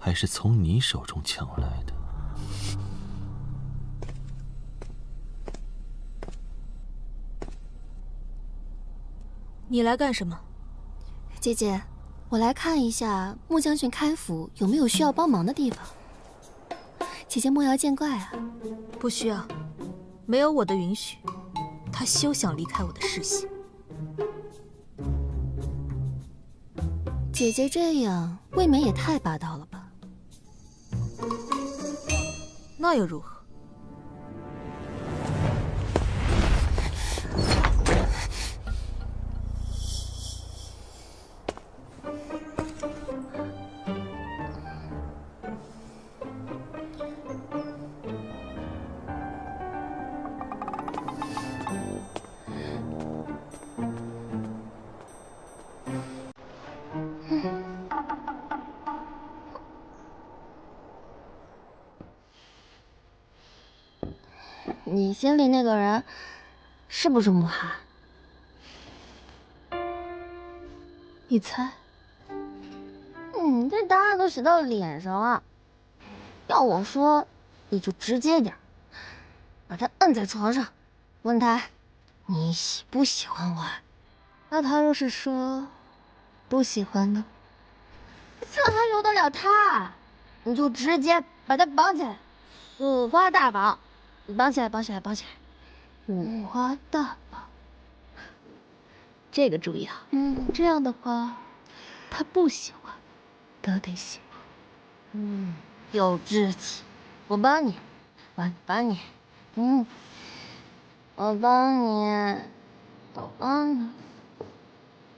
还是从你手中抢来的。你来干什么？姐姐，我来看一下穆将军开府有没有需要帮忙的地方。姐姐莫要见怪啊。不需要，没有我的允许，他休想离开我的视线。姐姐这样未免也太霸道了吧？那又如何？你心里那个人是不是慕寒？你猜？你这答案都写到脸上了。要我说，你就直接点，把他摁在床上，问他你喜不喜欢我？那他若是说不喜欢呢？这还由得了他？你就直接把他绑起来，五花大绑，绑起来，绑起来，绑起来。五花大绑，这个主意好。这样的话，他不喜欢，都得喜欢。有志气，我帮你，帮你，我帮你，我帮你，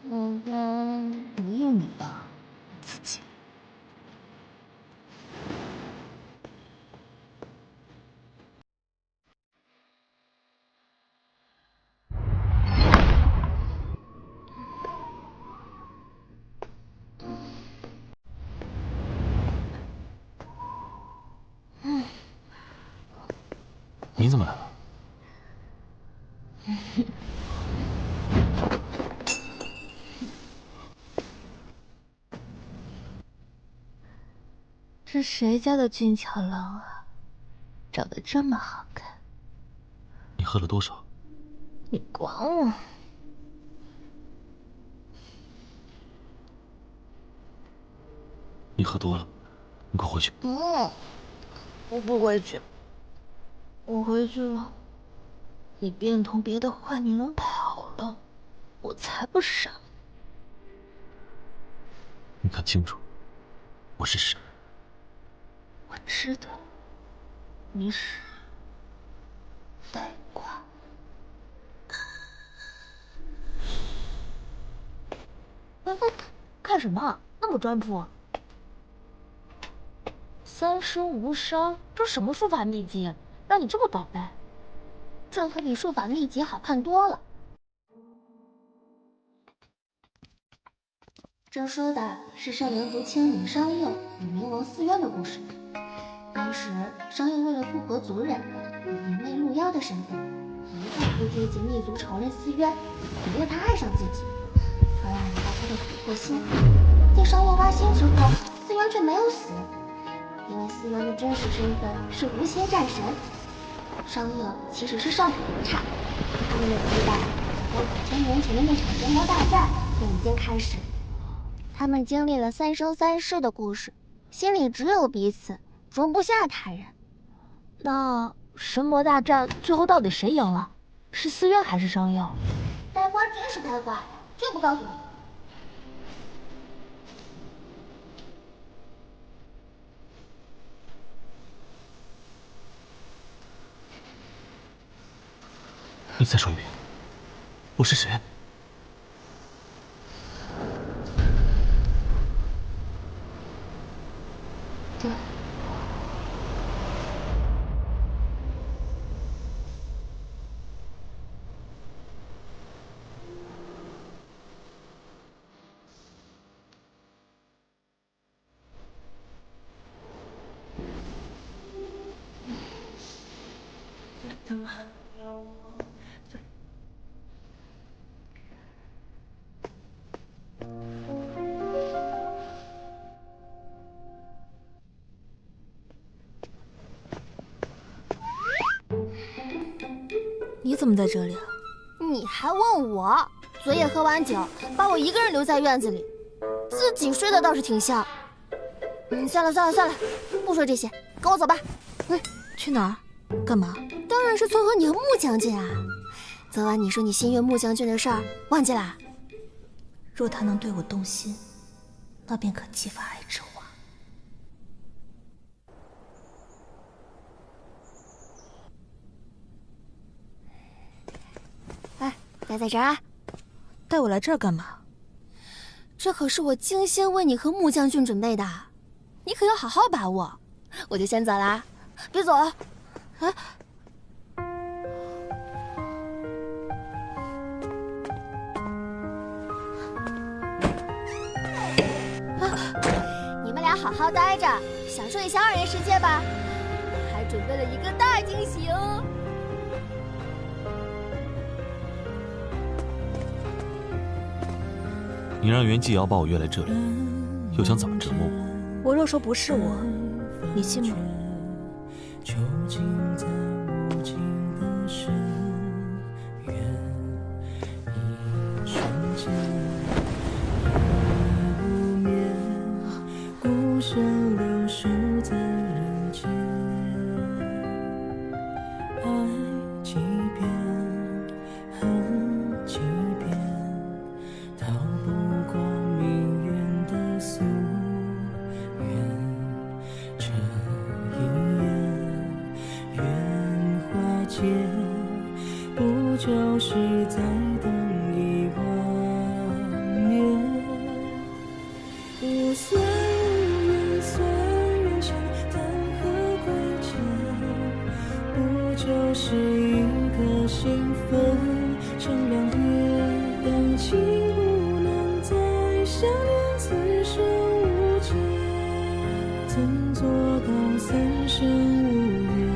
不用你帮，自己。你怎么来了？这谁家的俊俏郎啊？长得这么好看。你喝了多少？你管我？你喝多了，你快回去。我不回去。我回去了，你便同别的坏女人跑了，我才不傻。你看清楚，我是谁？我知道，你是呆瓜。看什么？那么专注。三生无伤，这什么术法秘籍，让你这么宝贝？这可比术法秘籍好看多了。这说的是少年族青女商佑与冥王思渊的故事。当时，商佑为了复活族人，以灵魅鹿妖的身份，一再逼阶级逆族仇人思渊，以令他爱上自己，传染到他的琥珀心。在商佑挖心之后，思渊却没有死，因为思渊的真实身份是无邪战神。商佑其实是上古国差，他们的时代在5000年前的那场神魔大战就已经开始。他们经历了三生三世的故事，心里只有彼此，容不下他人。那神魔大战最后到底谁赢了？是思渊还是商佑？呆瓜真是呆瓜，就不告诉你。你再说一遍，我是谁？对。怎么在这里啊？你还问我？昨夜喝完酒，把我一个人留在院子里，自己睡的倒是挺香。算了，不说这些，跟我走吧。去哪儿？干嘛？当然是撮合你和木将军啊。昨晚你说你心悦木将军的事儿，忘记啦？若他能对我动心，那便可激发爱之花。待在这儿啊。带我来这儿干嘛？这可是我精心为你和木将军准备的，你可要好好把握。我就先走啦，别走啊！你们俩好好待着，享受一下二人世界吧。还准备了一个大惊喜哦。你让袁继尧把我约来这里，又想怎么折磨我？我若说不是我，你信吗？究竟在无尽的深渊，一瞬间，夜无眠，孤身留守在人间。爱几遍，恨几遍，逃不过命运的夙愿。这一眼，圆花间，不就是在等一万年？无算无缘，算缘浅，谈何亏欠？不就是一个心分成两边，当情不能再相恋，此生无解，怎做到三生无怨？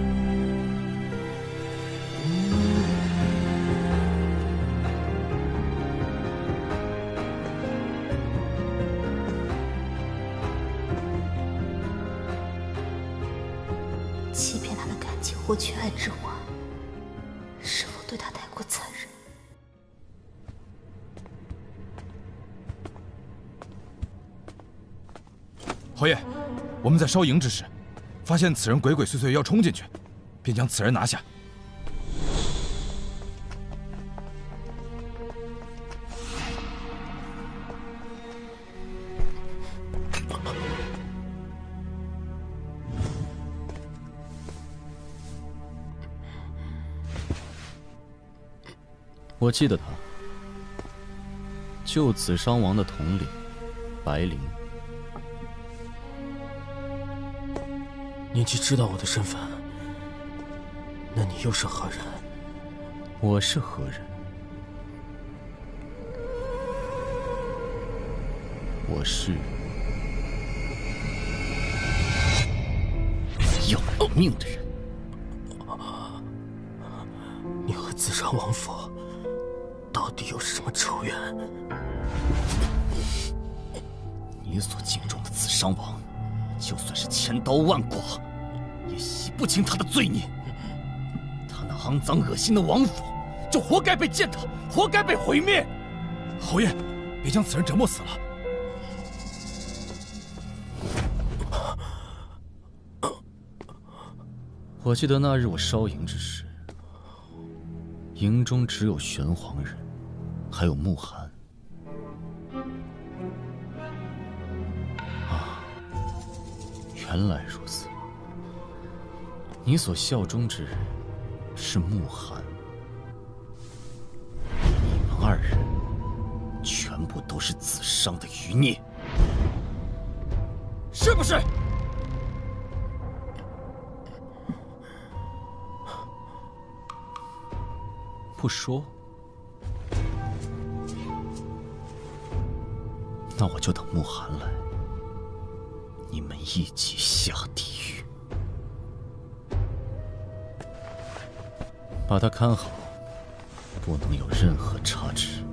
欺骗他的感情，获取爱之花，是否对他太过残忍？侯爷，我们在烧营之时，发现此人鬼鬼祟祟要冲进去，便将此人拿下。我记得他，救子伤亡的统领白灵。你既知道我的身份，那你又是何人？我是何人？我是要你命的人。你和紫砂王府到底有什么仇怨？你所敬重的紫商王，就算是千刀万剐，也洗不清他的罪孽。他那肮脏恶心的王府，就活该被践踏，活该被毁灭。侯爷，别将此人折磨死了。我记得那日我烧营之时，营中只有玄黄人，还有慕寒。啊，原来如此。你所效忠之人是慕寒，你们二人全部都是紫商的余孽，是不是？不说，那我就等慕寒来，你们一起下地狱。把他看好，不能有任何差池。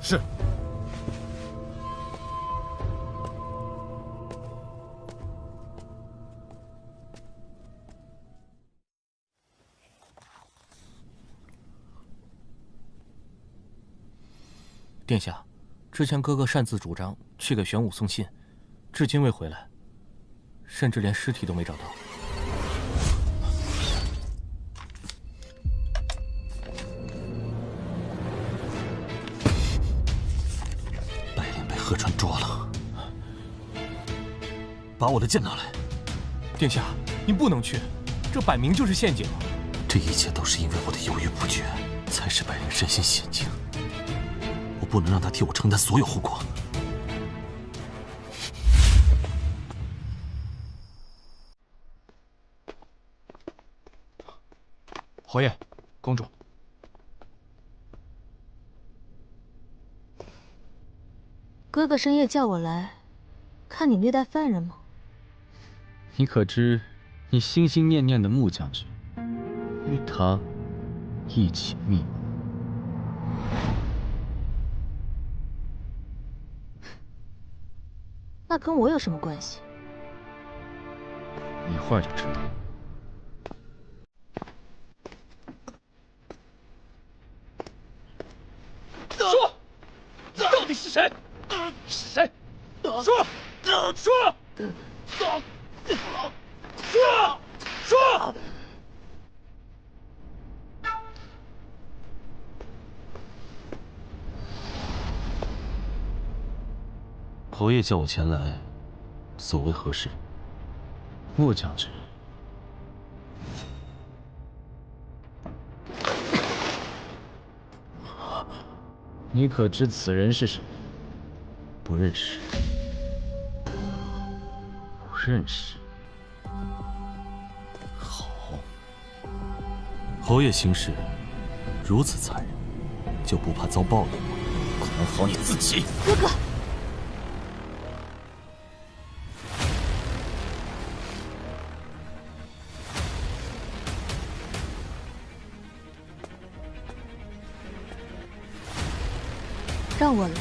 是。殿下，之前哥哥擅自主张去给玄武送信，至今未回来，甚至连尸体都没找到。白莲被贺川抓了，把我的剑拿来。殿下，您不能去，这摆明就是陷阱。这一切都是因为我的犹豫不决，才使白莲身陷险境。我不能让他替我承担所有后果。侯爷，公主。哥哥深夜叫我来，看你虐待犯人吗？你可知，你心心念念的穆将军，与他一起灭亡。那跟我有什么关系？一会儿就知道。说，到底是谁？是谁？说，说，说。侯爷叫我前来，所为何事？穆将军，你可知此人是谁？不认识。不认识。好，侯爷行事如此残忍，就不怕遭报应吗？管好你自己！哥哥。让我来。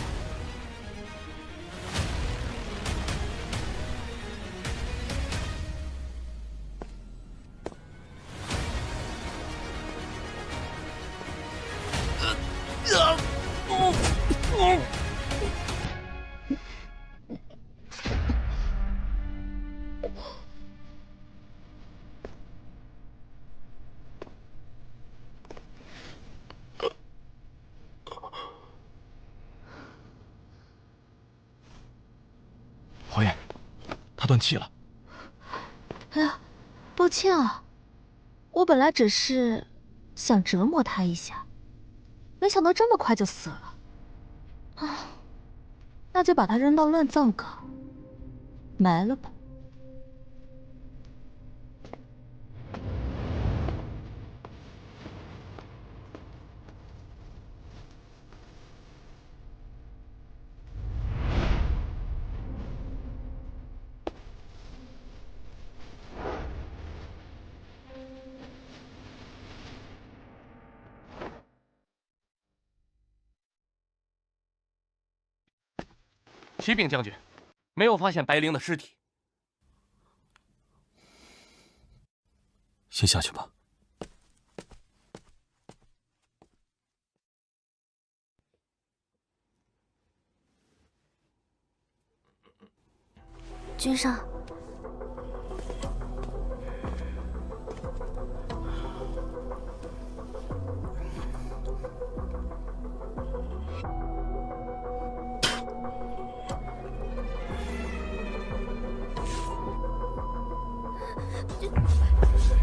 侯爷，他断气了。哎呀，抱歉啊，我本来只是想折磨他一下，没想到这么快就死了。啊，那就把他扔到乱葬岗，埋了吧。启禀将军，没有发现白灵的尸体。先下去吧。君上，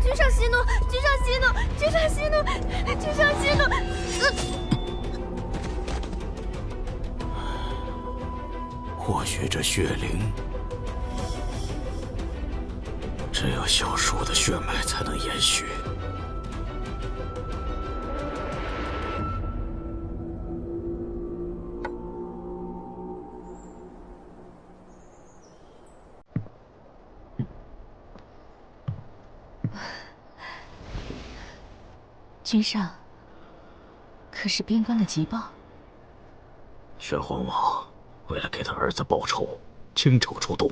君上息怒，君上息怒，君上息怒，君上息怒。或许这血灵，只有小树的血脉才能延续。君上，可是边关的急报？玄黄王为了给他儿子报仇，倾城出动。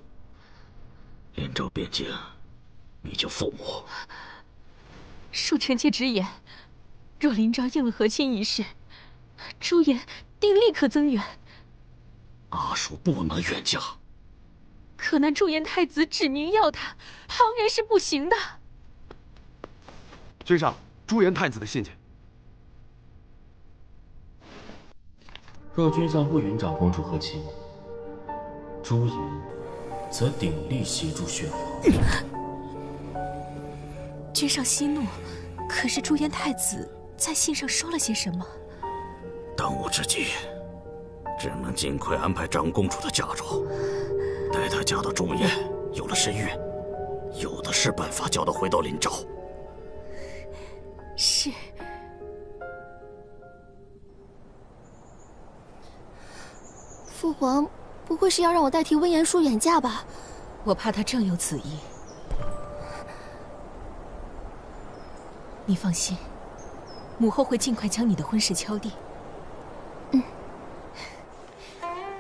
连州边境已经覆没。恕臣妾直言，若林昭应了和亲一事，朱颜定立刻增援。阿叔不能远嫁。可那朱颜太子指明要他，旁人是不行的。君上，朱颜太子的信件。若君上不允长公主和亲，朱颜则鼎力协助宣皇。君上息怒，可是朱颜太子在信上说了些什么？当务之急，只能尽快安排长公主的嫁妆，待她嫁到中原，有了身孕，有的是办法叫她回到临朝。是。父皇不会是要让我代替温言舒远嫁吧？我怕他正有此意。你放心，母后会尽快将你的婚事敲定。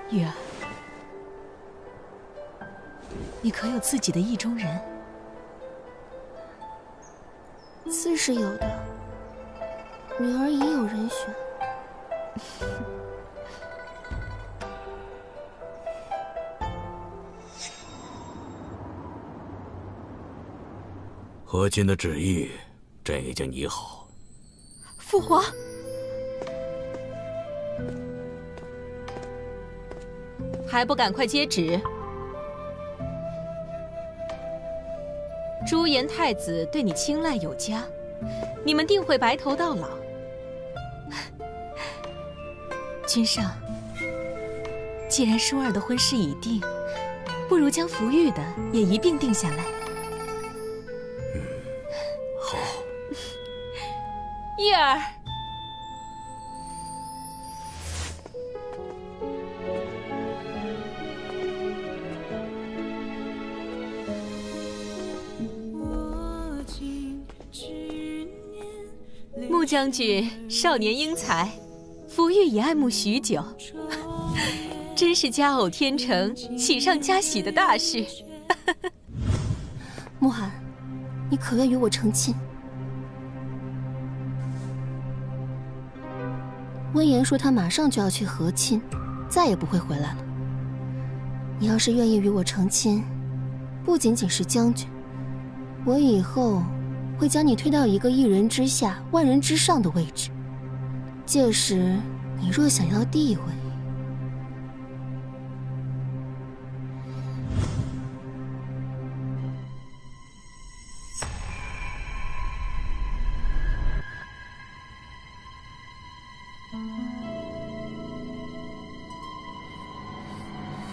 玉儿，你可有自己的意中人？自是有的，女儿已有人选。和亲的旨意，朕已经拟好。父皇，还不赶快接旨！朱颜太子对你青睐有加，你们定会白头到老。君上，既然舒儿的婚事已定，不如将福玉的也一并定下来。好。玉儿，穆将军少年英才，福玉已爱慕许久，真是佳偶天成、喜上加喜的大事。慕寒，你可愿与我成亲？温言说他马上就要去和亲，再也不会回来了。你要是愿意与我成亲，不仅仅是将军，我以后会将你推到一个一人之下、万人之上的位置。届时，你若想要地位，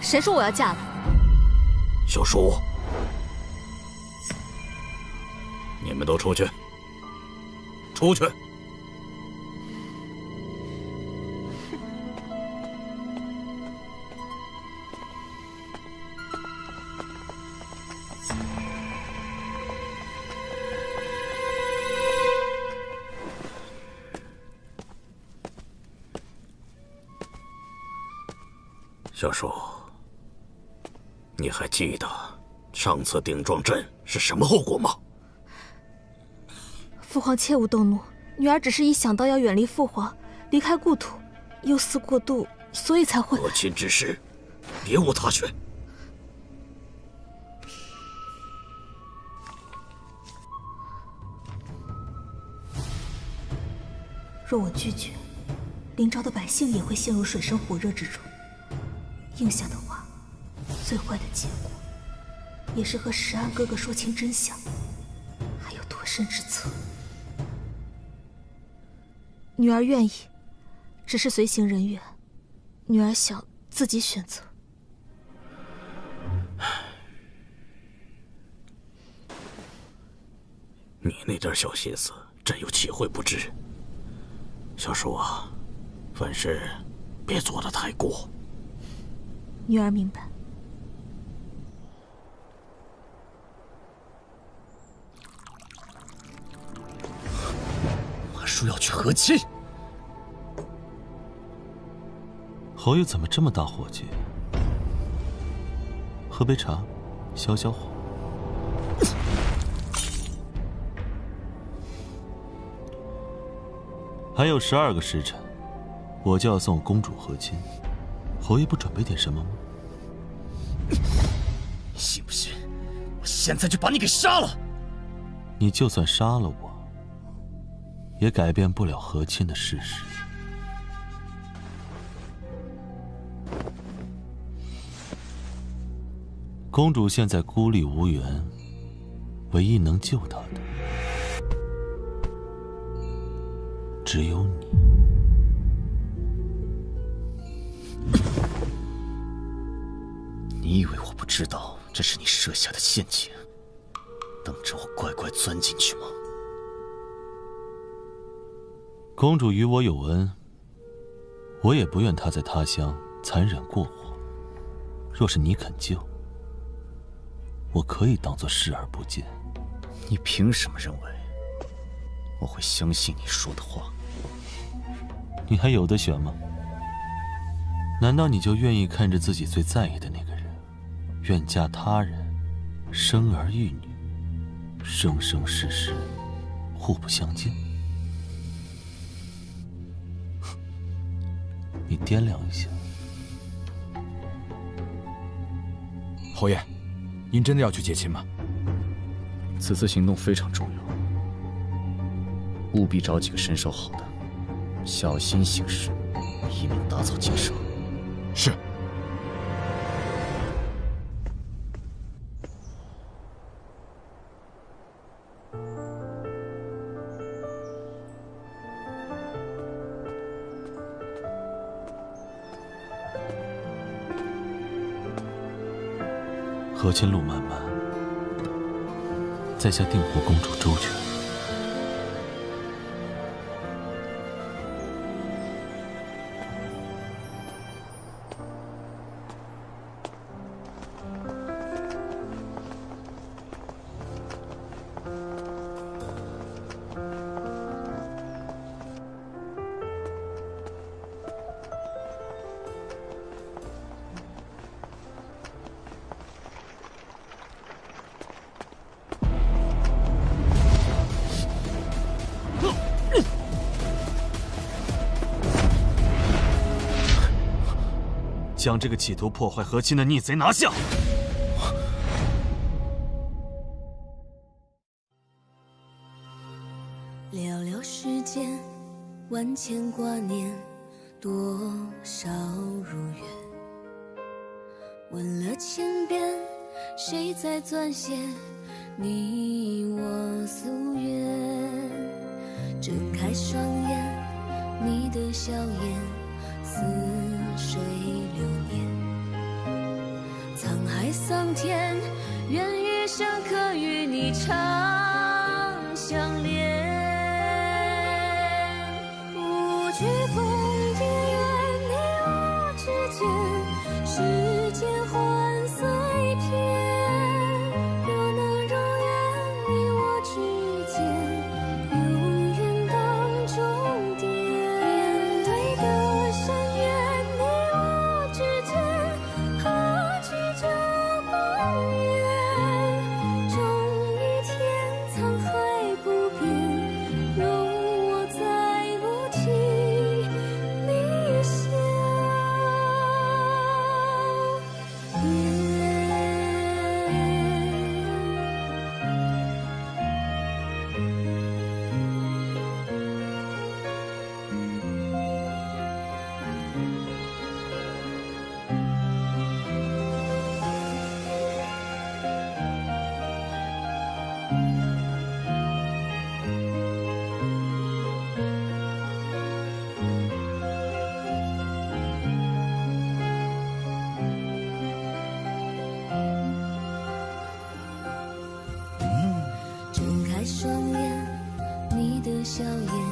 谁说我要嫁了？小叔，你们都出去！出去！小叔，你还记得上次顶撞朕是什么后果吗？父皇切勿动怒，女儿只是一想到要远离父皇，离开故土，忧思过度，所以才会。和亲之事，别无他选。若我拒绝，临朝的百姓也会陷入水深火热之中。应下的话，最坏的结果，也是和石安哥哥说清真相，还有脱身之策。女儿愿意，只是随行人员，女儿想自己选择。你那点小心思，朕又岂会不知？小叔啊，凡事别做得太过。女儿明白。马叔要去和亲，侯爷怎么这么大火气？喝杯茶，消消火。还有12个时辰，我就要送公主和亲，侯爷不准备点什么吗？你信不信我现在就把你给杀了？你就算杀了我，也改变不了和亲的事实。公主现在孤立无援，唯一能救她的只有你。你以为我不知道这是你设下的陷阱，等着我乖乖钻进去吗？公主与我有恩，我也不愿她在他乡残忍过活。若是你肯救，我可以当作视而不见。你凭什么认为我会相信你说的话？你还有得选吗？难道你就愿意看着自己最在意的那个人，愿嫁他人，生儿育女，生生世世互不相见？你掂量一下。侯爷，您真的要去接亲吗？此次行动非常重要，务必找几个身手好的，小心行事，以免打草惊蛇。是。和亲路漫漫，在下定护公主周全。将这个企图破坏和亲的逆贼拿下！寥寥世间，万千挂念，多少如愿。问了千遍，谁在撰写你我夙愿？睁开双眼，你的笑颜似水流年。沧海桑田，愿余生可与你长相恋。不惧风跌，愿你我之间，世间欢色一片。若能如愿，你我之间，永远当终点。面对的深渊，你我之间，何惧这光远？终一天，沧海不变，容我在不替你想睁开双眼，你的笑颜